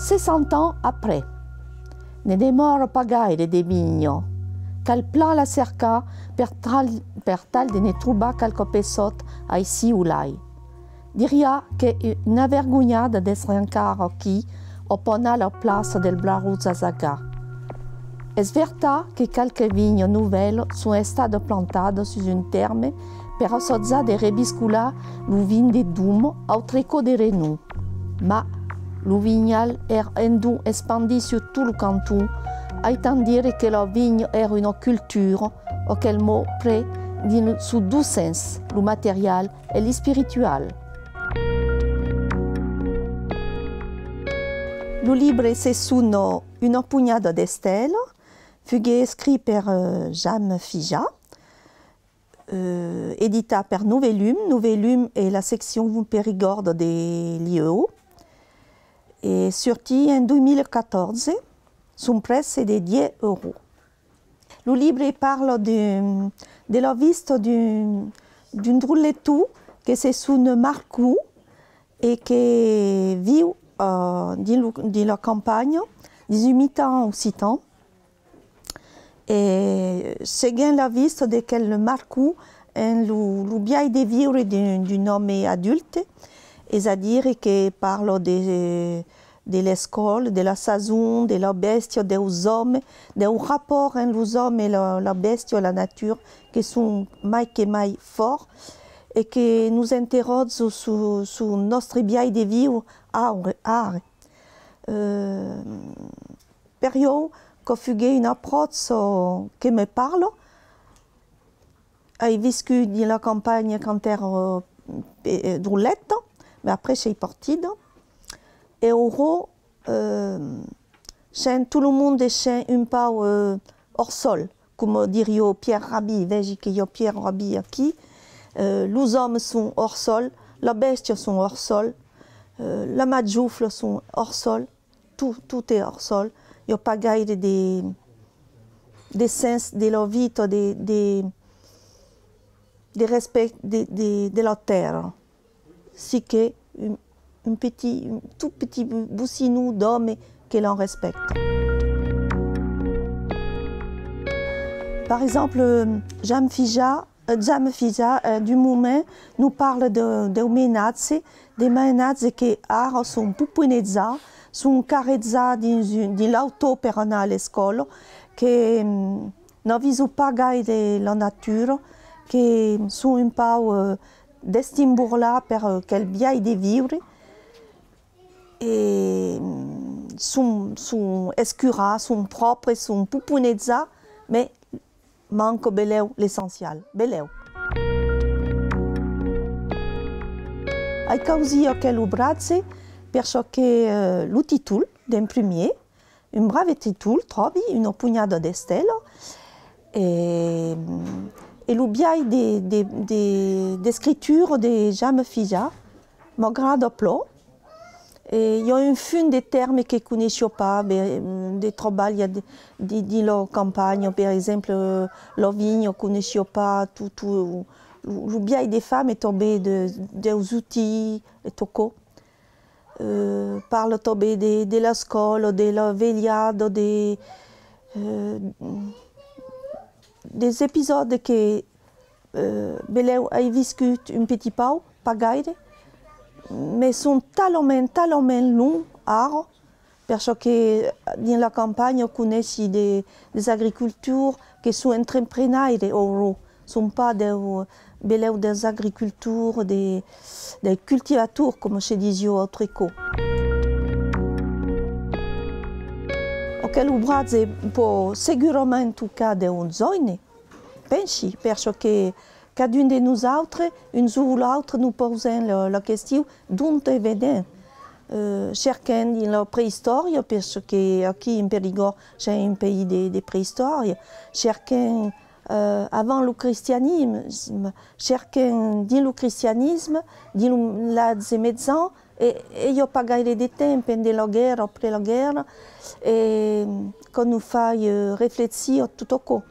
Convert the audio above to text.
60 ans après, ne demora pas gaire de vigno, cal plan la cerca per tal de ne trobar qualche pessot aici ou là. Diria che è una vergognata d'essere ancora qui, oppona la place del Bravo Zazaga. È verta che qualche vigno nouvelle sono state plantate su un terme per associare de rebiscular lo vin de Dum au treco de Renou. Ma lo vignal era endu espandi su tutto il canton, aitant dire che la vigno era una cultura, auquel mot pre su due sensi, lo material e lo spiritual. Lo libro se sono una pugnata di stelle, fughe scritto per Jeanne Fija, édita per Novelum. Novelum è la sezione Périgord dell'IEO, e sorti en 2014, son prezzo di 10 euro. Il libro parla della vista di un drulletto che si chiama Marcou e che vive nella campagna, 18 ans occitan. E seguendo la vista di quel Marcou, lo biai di vivere di un uomo adulto, c'est-à-dire che parla delle scuole, della stagione, della bestia, dei uomini, del rapporto entre gli uomini e la bestia e la natura, che sono mai che mai forti e che ci interrogano sul nostro biai di vivere are. Per io, che fughe un approccio che mi parla, ho vissuto nella campagna quando ero druletta, mais après j'ai parti. Et ora, tout le monde est un peu hors sol, comme dirait Pierre Rabhi. Veja qu'il y a Pierre Rabhi ici. Les hommes sont hors sol, la bestia sont hors sol, la madjoufle sont hors sol, tout est hors sol. Il n'y a pas gaire des sens de la vie, de respect de la terre. Si que un tout petit boussinou d'hommes que l'on respecte. Par exemple, Jeanne Fija, du moment, nous parle de menazze, des menazze qui sont pupunezza, sont carezza dans l'auto per andare alla scuola, che non visu pas gaire la natura, che sono un po' destimburla per quel biai di vivere e sono escura, sono proprie, sono pupunezza, ma manco beleu l'essenziale, beleu. Hai causi quello brazze perché lo titolo del premier, un bravo titolo, trovi, una pugnata di stelle, e lo biai di scrittura di Jeanne Fija mi grada plo. Il y a un fun de termes che conosco pas, des travaux di campagne, per esempio, la vigne, conosco pas, tout le biais des femmes est tombé des outils et tocco. Parle tombé de la scuola, de la vegliata, des épisodes que beleu hai viscut un petit peu, pas gaire, mais sont tellement longs, parce que dans la campagne, on connaît des agriculteurs qui sont entrepreneurs, ne sont pas des agriculteurs, des cultivateurs, comme je disais au tricot. Quel obrazze può sicuramente toccare un zone, pensi, perché cadun de nous autres, un jour ou l'autre, nous posons la question d'où est venu. Cercant dans la préhistoire, parce qu'ici en Périgord, c'est un pays de préhistoire. Cercant avant le christianisme, cercant dans le christianisme, dans les médecins, et il n'y a pas gaire de temps, pendant la guerre, après la guerre, et qu'on nous fasse réfléchir tout au coup.